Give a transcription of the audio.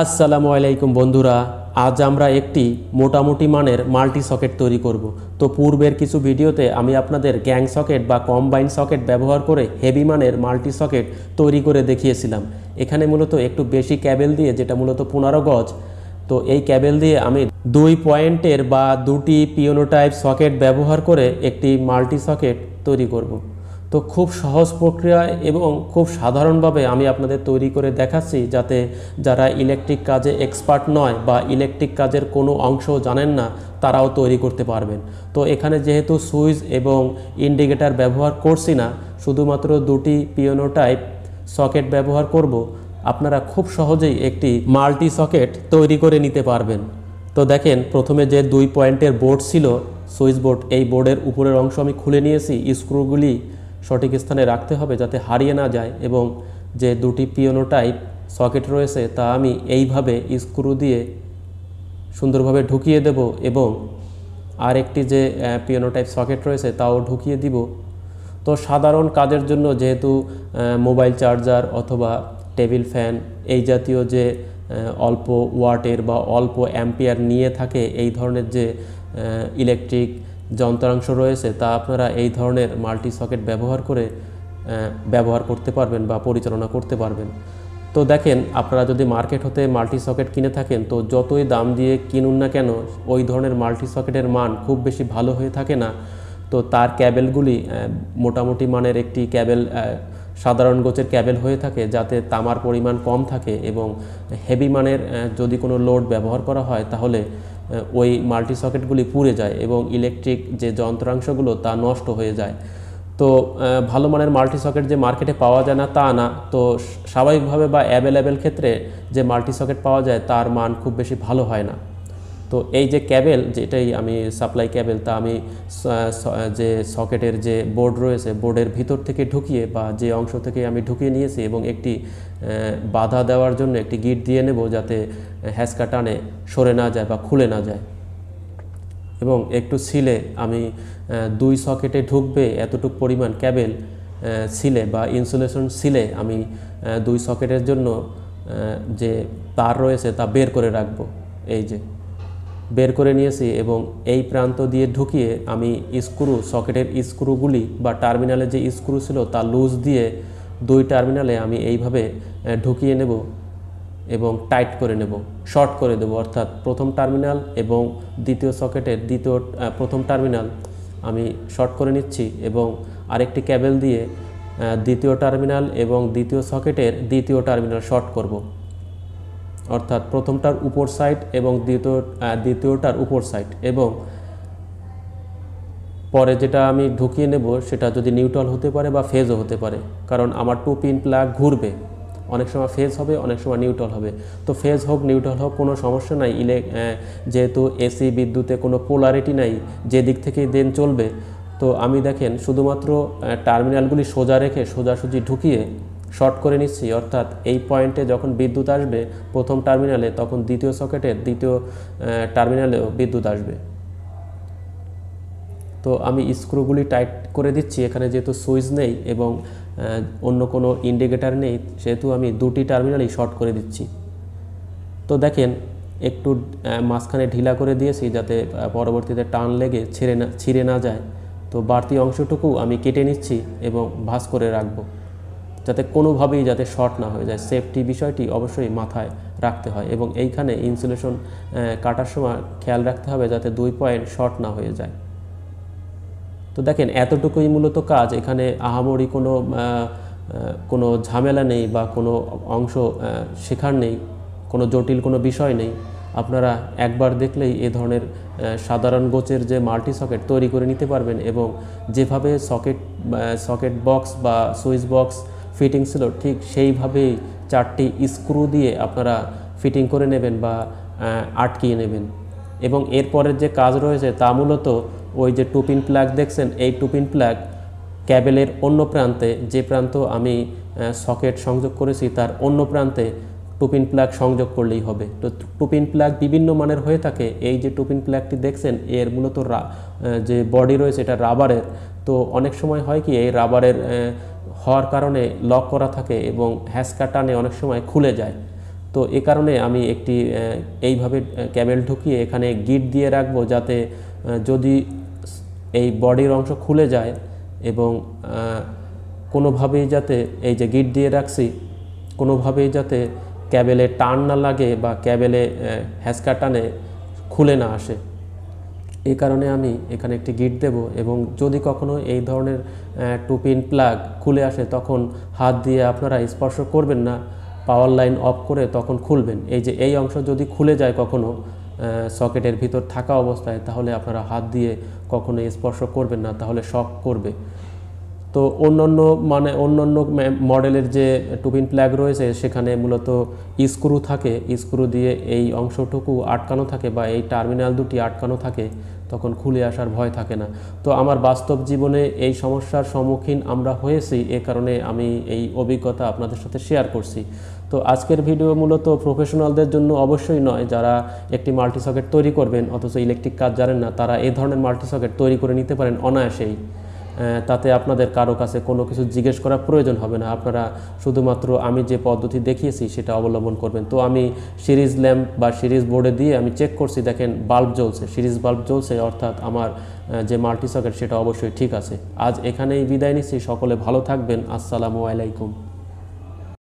আসসালামু আলাইকুম বন্ধুরা, আজ আমরা একটি মোটামুটি মানের মাল্টি সকেট তৈরি করব। তো পূর্বের কিছু ভিডিওতে আমি আপনাদের গ্যাং সকেট বা কম্বাইন সকেট ব্যবহার করে হেভি মানের মাল্টি সকেট তৈরি করে দেখিয়েছিলাম। এখানে মূলত একটু বেশি ক্যাবেল দিয়ে, যেটা মূলত 15 গজ, তো এই ক্যাবেল দিয়ে আমি 2 পয়েন্টের বা দুটি পিয়ানো টাইপ সকেট ব্যবহার করে একটি মাল্টি সকেট তৈরি করব। তো খুব সহজ প্রক্রিয়া এবং খুব সাধারণভাবে আমি আপনাদের তৈরি করে দেখাচ্ছি, যাতে যারা ইলেকট্রিক কাজে এক্সপার্ট নয় বা ইলেকট্রিক কাজের কোনো অংশ জানেন না তারাও তৈরি করতে পারবেন। তো এখানে যেহেতু সুইচ এবং ইন্ডিকেটার ব্যবহার করছি না, শুধুমাত্র দুটি পিয়ানো টাইপ সকেট ব্যবহার করব, আপনারা খুব সহজেই একটি মাল্টি সকেট তৈরি করে নিতে পারবেন। তো দেখেন, প্রথমে যে 2 পয়েন্টের বোর্ড ছিল, সুইচ বোর্ড, এই বোর্ডের উপরের অংশ আমি খুলে নিয়েছি। স্ক্রুগুলি সঠিক স্থানে রাখতে হবে যাতে হারিয়ে না যায়, এবং যে দুটি পিয়ানো টাইপ সকেট রয়েছে তা আমি এইভাবে স্ক্রু দিয়ে সুন্দরভাবে ঢুকিয়ে দেব, এবং আরেকটি যে পিয়ানো টাইপ সকেট রয়েছে তাও ঢুকিয়ে দিব। তো সাধারণ কাজের জন্য, যেহেতু মোবাইল চার্জার অথবা টেবিল ফ্যান এই জাতীয় যে অল্প ওয়াটের বা অল্প অ্যাম্পিয়ার নিয়ে থাকে এই ধরনের যে ইলেকট্রিক যন্ত্রাংশ রয়েছে, তা আপনারা এই ধরনের মাল্টি সকেট ব্যবহার করতে পারবেন বা পরিচালনা করতে পারবেন। তো দেখেন, আপনারা যদি মার্কেট হতে মাল্টি সকেট কিনে থাকেন, তো যতই দাম দিয়ে কিনুন না কেন, ওই ধরনের মাল্টি সকেটের মান খুব বেশি ভালো হয়ে থাকে না। তো তার ক্যাবেলগুলি মোটামুটি মানের একটি ক্যাবেল, সাধারণ গোছের ক্যাবেল হয়ে থাকে, যাতে তামার পরিমাণ কম থাকে, এবং হেভি মানের যদি কোনো লোড ব্যবহার করা হয় তাহলে ওই মাল্টি সকেটগুলি পুড়ে যায় এবং ইলেকট্রিক যে যন্ত্রাংশগুলো তা নষ্ট হয়ে যায়। তো ভালো মানের মাল্টি সকেট যে মার্কেটে পাওয়া যায় না তা না, তো স্বাভাবিকভাবে বা অ্যাভেলেবেল ক্ষেত্রে যে মাল্টি সকেট পাওয়া যায় তার মান খুব বেশি ভালো হয় না। তো এই যে ক্যাবেল, যেটাই আমি সাপ্লাই ক্যাবেল, তা আমি যে সকেটের যে বোর্ড রয়েছে বোর্ডের ভিতর থেকে ঢুকিয়ে বা যে অংশ থেকে আমি ঢুকিয়ে নিয়েছি, এবং একটি বাধা দেওয়ার জন্য একটি গিট দিয়ে নেব, যাতে হ্যাচকা টানে সরে না যায় বা খুলে না যায়। এবং একটু সিলে আমি 2 সকেটে ঢুকবে এতটুকু পরিমাণ ক্যাবেল সিলে বা ইনসুলেশন সিলে আমি 2 সকেটের জন্য যে তার রয়েছে তা বের করে রাখবো। এই যে বের করে নিয়েছি, এবং এই প্রান্ত দিয়ে ঢুকিয়ে আমি সকেটের স্ক্রুগুলি বা টার্মিনালে যে স্ক্রু ছিল তা লুজ দিয়ে 2 টার্মিনালে আমি এইভাবে ঢুকিয়ে নেব এবং টাইট করে নেব, শর্ট করে দেব। অর্থাৎ প্রথম টার্মিনাল এবং দ্বিতীয় সকেটের প্রথম টার্মিনাল আমি শর্ট করে নিচ্ছি, এবং আরেকটি ক্যাবেল দিয়ে দ্বিতীয় টার্মিনাল এবং দ্বিতীয় সকেটের দ্বিতীয় টার্মিনাল শর্ট করব। অর্থাৎ প্রথমটার উপর সাইড এবং দ্বিতীয়টার উপর সাইড, এবং পরে যেটা আমি ঢুকিয়ে নেব সেটা যদি নিউট্রাল হতে পারে বা ফেজও হতে পারে, কারণ আমার 2 পিন প্লাগ ঘুরবে, অনেক সময় ফেজ হবে, অনেক সময় নিউট্রাল হবে। তো ফেজ হোক নিউট্রাল হোক কোনো সমস্যা নাই, যেহেতু এসি বিদ্যুতে কোনো পোলারিটি নাই, যে দিক থেকেই দেন চলবে। তো আমি দেখেন শুধুমাত্র টার্মিনালগুলি সোজা রেখে সোজাসুজি ঢুকিয়ে শর্ট করে নিচ্ছি। অর্থাৎ এই পয়েন্টে যখন বিদ্যুৎ আসবে প্রথম টার্মিনালে, তখন দ্বিতীয় সকেটের দ্বিতীয় টার্মিনালেও বিদ্যুৎ আসবে। তো আমি স্ক্রুগুলি টাইট করে দিচ্ছি। এখানে যেহেতু সুইচ নেই এবং অন্য কোনো ইন্ডিকেটার নেই, সেহেতু আমি 2টি টার্মিনালই শর্ট করে দিচ্ছি। তো দেখেন, একটু মাঝখানে ঢিলা করে দিয়েছি যাতে পরবর্তীতে টান লেগে ছিঁড়ে না যায়। তো বাড়তি অংশটুকু আমি কেটে নিচ্ছি এবং ভাঁজ করে রাখবো, যাতে কোনোভাবেই যাতে শর্ট না হয়ে যায়। সেফটি বিষয়টি অবশ্যই মাথায় রাখতে হয়, এবং এইখানে ইনসুলেশন কাটার সময় খেয়াল রাখতে হবে যাতে 2 পয়েন্ট শর্ট না হয়ে যায়। তো দেখেন, এতটুকুই মূলত কাজ। এখানে আহামরি কোনো ঝামেলা নেই বা কোনো অংশ শেখার নেই, কোনো জটিল কোনো বিষয় নেই। আপনারা একবার দেখলেই এ ধরনের সাধারণ গোছের যে মাল্টি সকেট তৈরি করে নিতে পারবেন, এবং যেভাবে সকেট বক্স বা সুইচ বক্স ফিটিং ছিল ঠিক সেইভাবেই 4টি স্ক্রু দিয়ে আপনারা ফিটিং করে নেবেন বা আটকিয়ে নেবেন। এবং এরপরের যে কাজ রয়েছে তা মূলত ওই যে 2 পিন প্লাগ দেখছেন, এই 2 পিন প্লাগ ক্যাবেলের অন্য প্রান্তে, যে প্রান্ত আমি সকেট সংযোগ করেছি তার অন্য প্রান্তে 2 পিন প্লাগ সংযোগ করলেই হবে। তো 2 পিন প্লাগ বিভিন্ন মানের হয়ে থাকে। এই যে 2 পিন প্লাগটি দেখছেন, এর মূলত যে বডি রয়েছে এটা রাবারের। তো অনেক সময় হয় কি, এই রাবারের হওয়ার কারণে লক করা থাকে এবং হ্যাচকা টানে অনেক সময় খুলে যায়। তো এ কারণে আমি একটি এইভাবে ক্যাবেল ঢুকিয়ে এখানে গিট দিয়ে রাখবো, যাতে যদি এই বডির অংশ খুলে যায় এবং কোনোভাবেই যাতে এই যে গিট দিয়ে রাখছি কোনোভাবেই যাতে ক্যাবেলে টান না লাগে বা ক্যাবেলে হ্যাসকা টানে খুলে না আসে, এই কারণে আমি এখানে একটি গিট দেব। এবং যদি কখনো এই ধরনের 2 পিন প্লাগ খুলে আসে তখন হাত দিয়ে আপনারা স্পর্শ করবেন না, পাওয়ার লাইন অফ করে তখন খুলবেন। এই যে এই অংশ যদি খুলে যায় কখনো সকেটের ভিতর থাকা অবস্থায়, তাহলে আপনারা হাত দিয়ে কখনো স্পর্শ করবেন না, তাহলে শক করবে। তো অন্যান্য মডেলের যে 2 পিন প্লাগ রয়েছে সেখানে মূলত স্ক্রু থাকে, স্ক্রু দিয়ে এই অংশটুকু আটকানো থাকে বা এই টার্মিনাল দুটি আটকানো থাকে, তখন খুলে আসার ভয় থাকে না। তো আমার বাস্তব জীবনে এই সমস্যার সম্মুখীন আমরা হয়েছি, এ কারণে আমি এই অভিজ্ঞতা আপনাদের সাথে শেয়ার করছি। তো আজকের ভিডিও মূলত প্রফেশনালদের জন্য অবশ্যই নয়, যারা একটি মাল্টি সকেট তৈরি করবেন অথচ ইলেকট্রিক কাজ জানেন না, তারা এই ধরনের মাল্টি সকেট তৈরি করে নিতে পারেন অনায়াসেই। তাতে আপনাদের কারো কাছে কোনো কিছু জিজ্ঞেস করার প্রয়োজন হবে না, আপনারা শুধুমাত্র আমি যে পদ্ধতি দেখিয়েছি সেটা অবলম্বন করবেন। তো আমি সিরিজ ল্যাম্প বা সিরিজ বোর্ডে দিয়ে আমি চেক করছি, দেখেন বাল্ব জ্বলছে, সিরিজ বাল্ব জ্বলছে, অর্থাৎ আমার যে মাল্টি সকেট সেটা অবশ্যই ঠিক আছে। আজ এখানেই বিদায় নিচ্ছি, সকলে ভালো থাকবেন, আসসালামু আলাইকুম।